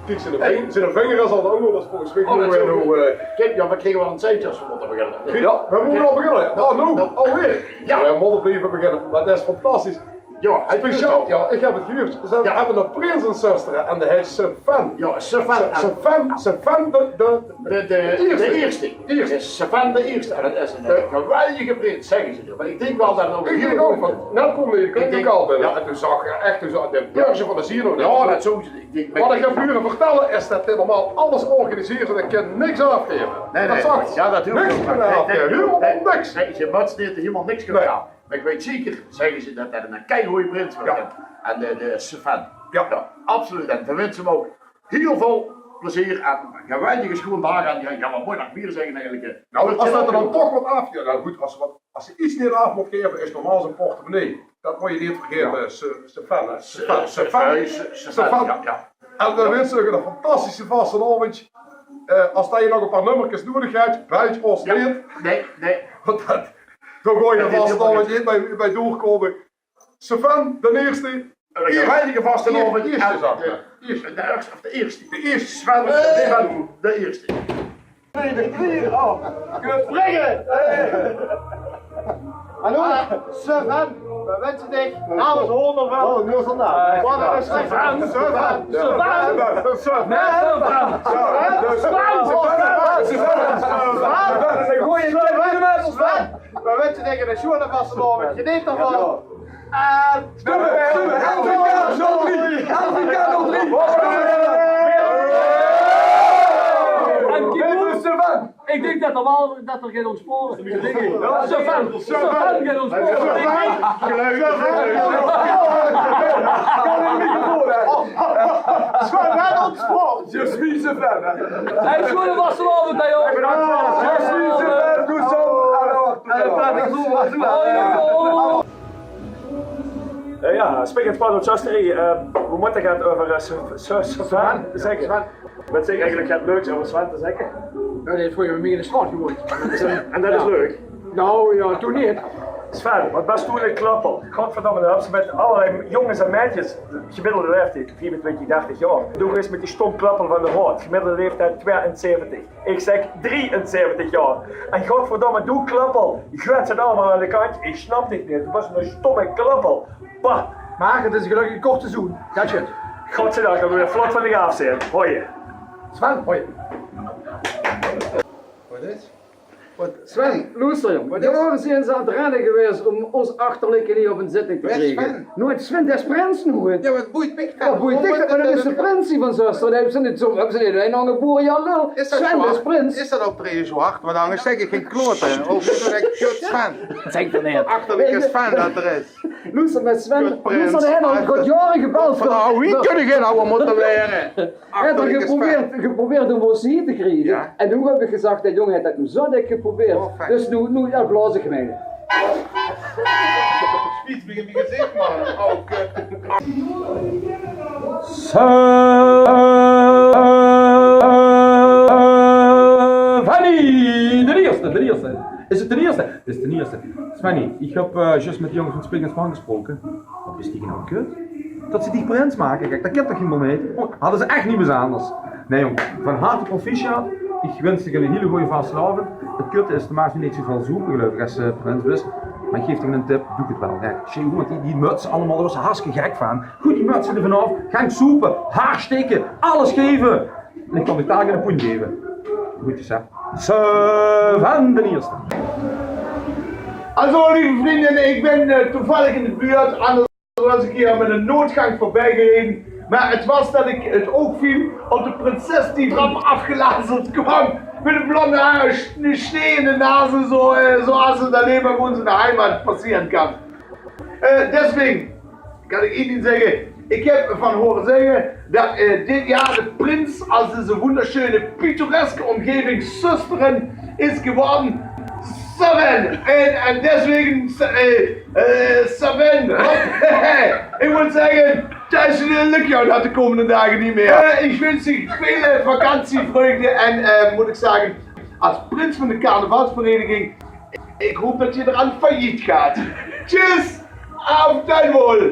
Kijk, zijn vinger is al de angel, dat is volgens mij Kijk, ja, we kregen wel een tijdje als we moeten beginnen. Ja, we moeten al beginnen. Nou, nu, alweer. Ja. We moeten blijven beginnen, maar dat is fantastisch. Ja, Speciaal, ja, ik heb het gehuurd. We hebben een prinsenzuster en de heet Sven. Ja, Sven de eerste. Sven de eerste. En dat is een geweldige prins, zeggen ze. Maar ik denk wel dat het ook Ik denk ook, want net kwam je klinkerkaal binnen en toen zag je echt de beursje van de Zino. Ja, dat zo. Wat ik heb huren vertellen is dat dit normaal alles organiseert en ik kan niks afgeven. Nee, dat zag je. Ja, dat doe ik niks kunnen afgeven, helemaal niks. Nee, je matsteert er helemaal niks kunnen gaan. Maar ik weet zeker, zeggen ze dat dat een keigoeie prins wordt. En de Sven. Ja, absoluut. En dan wensen we ook heel veel plezier en geweldige schoendagen. En ja, wat mooi nog meer zeggen eigenlijk. Nou, als dat er dan toch wat af... Ja, nou goed, als je iets niet af moet geven, is normaal zijn portemonnee. Dat moet je niet vergeten, Sven, hè. Sven. Ja. En dan wensen we een fantastische vastenavond. Als je nog een paar nummertjes nodig hebt, buiten ons niet. Nee. Want dat... Dan gooi je vastenavond niet bij doorkomen. Sven, de eerste. Een geweldige vastenavond. De eerste. Sven, de eerste. Springen! Hallo, Sven, we wensen dich namens Honderveld. Oh, nu vandaag. Wat is Sven? We wensen dich een schoene vastenavond. Geniet ervan. En... Ik denk dat er geen ontsporen is. Sven geen ontsporen. Sven ontspoort. Je suis Sven. Hij is gewoon een wassenavond, hè joh. Je suis Sven, doe zo. Ja, sprekend van het Chasterie, we moeten gaan over Sven zeggen. Wat zeg eigenlijk het leuks over Sven te zeggen? Dat is voor je mee in de straat gewoond. En dat is leuk. Nou ja, toen niet. Sven, wat was toen een klappel? Godverdomme, dat hebben ze met allerlei jongens en meisjes, gemiddelde leeftijd, 24, 30 jaar. Doe eens met die stom klappel van de hoort, gemiddelde leeftijd 72. Ik zeg 73 jaar. En godverdomme, doe klappel. Je gwet het allemaal aan de kant, ik snap dit niet. Het was een stomme klappel. Bah. Maar het is gelukkig een kort seizoen. Dat shit. Godzijdank, dat we weer vlot van de gaaf zijn. Hoi. Sven, hoi. Wat is? Sven, luister jong. We zijn aan het rennen geweest om ons achterlijke niet op een zitting te krijgen. Nooit Sven, dat is prins nog. Ja, wat boeit mij Ja, boeit dich dat, maar dat is de prinsie van zuster. Dat hebben ze niet zo, hebben ze niet een hangen boeren Jan Lul. Sven is prins. Is dat ook precies zo hard? Want anders zeg ik geen kloten. Ook niet dat ik Sven. Zeg er niet. Achterlijke Sven dat er is. Luister met Sven, luister de hen al god jaren gebeld. Van nou, wie kunnen geen oude moeten leren? Achterlijke Sven. geprobeerd om ons hier te krijgen. Ja. En toen heb ik gezegd, dat jongen heeft dat nu zo dik geprobeerd. Oh, fijn. Dus nu ja, blazen gemeen. Spiets begint mijn gezicht, man. Oh, kut. Fanny, de eerste. Is het de eerste? Het is de eerste. Fanny, ik heb juist met de jongens van Spring Span gesproken. Wat is die nou kut? Dat ze die prins maken, kijk, dat kent toch helemaal niet? Hadden ze echt niet meer anders. Nee jong, van harte proficiat. Ik wens je een hele goede vastenavond. Het kutte is, de maakt niet zoveel zoeken gelukkig als prins is. Maar ik geef je een tip, doe het wel. Kijk, zie je goed, die muts allemaal, daar was ze hartstikke gek van. Goed die mutsen er vanaf, gaan soepen, haar steken, alles geven. En ik kan de taak in de poen geven. Goedjes hè. Sven de eerste. Also lieve vrienden, ik ben toevallig in de buurt, anders was ik hier met een noodgang voorbij gereden. Maar het was dat ik het oog viel op de prinses die erop afgelazerd kwam. Met een blonde haar, een snee in de nazen, zoals het alleen maar bij ons in de heimat passieren kan. Deswegen kan ik Ihnen zeggen, ik heb ervan horen zeggen dat dit jaar de prins als deze wunderschöne pittoreske omgeving Susteren is geworden. Sven! En deswegen Sven! Ik moet zeggen, dat is een lukje dat de komende dagen niet meer. Ik wens je veel vakantievreugde en moet ik zeggen, als prins van de carnavalsvereniging, ik hoop dat je eraan failliet gaat. Tjus! Auf dein Wohl!